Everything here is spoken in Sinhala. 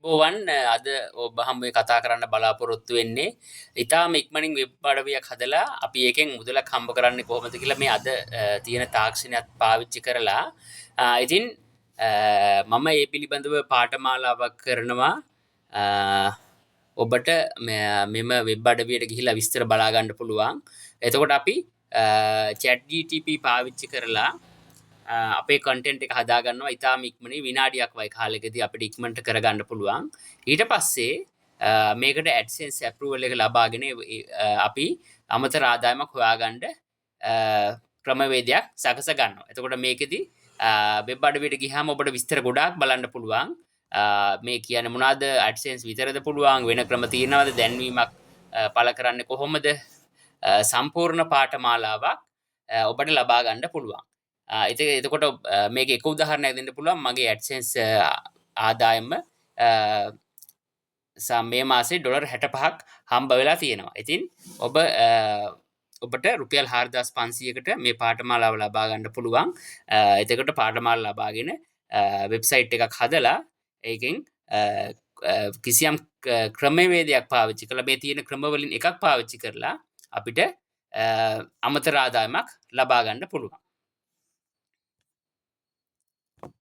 බෝවන් අද ඔබ හම්බේ කතා කරන්න බලාපොරොත්තු වෙන්නේ ඉතාම ඉක්මනින් වෙබ් අඩවියක් හදලා අපි ඒකෙන් මුදලක් හම්බ කරන්නේ කොහොමද කියලා මේ අද තියෙන තාක්ෂණයත් පාවිච්චි කරලා ඉතින් මම ඒ පිළිබඳව පාඨමාලාවක් කරනවා ඔබට මෙම වෙබ් අඩවියට ගිහිල්ලා විස්තර බලා ගන්න පුළුවන්. එතකොට අපි chat GTP පාවිච්චි කරලා අපේ කන්ටෙන්ට් එක හදා ගන්නවා ඉතාම ඉක්මනින් විනාඩියක් වගේ කාලෙකදී අපිට ඉක්මනට කරගන්න පුළුවන්. ඊට පස්සේ මේකට AdSense approval එක ලබාගෙන අපි අමතර ආදායමක් හොයාගන්න ක්‍රමවේදයක් සකස ගන්නවා. එතකොට මේකෙදි වෙබ් අඩවියට ගියාම ඔබට විස්තර ගොඩාක් බලන්න පුළුවන්. මේ කියන්නේ මොනවාද AdSense විතරද පුළුවන් වෙන ක්‍රම තියෙනවද දැන්වීමක් පළ කරන්නේ කොහොමද සම්පූර්ණ පාඨමාලාවක් ඔබට ලබා ගන්න පුළුවන්. එතකොට මේක එක උදාහරණයක් දෙන්න පුළුවන් මගේ AdSense ආදායම මේ මාසේ ඩොලර් 65ක් හම්බ වෙලා තියෙනවා. ඉතින් ඔබට රුපියල් 4500කට මේ පාඨමාලාව ලබා ගන්න පුළුවන්. එතකොට පාඨමාලා ලබාගෙන වෙබ්සයිට් එකක් හදලා ඒකෙන් කිසියම් ක්‍රමවේදයක් පාවිච්චි කරලා මේ තියෙන ක්‍රමවලින් එකක් පාවිච්චි කරලා අපිට අමතර ආදායමක් ලබා ගන්න පුළුවන්.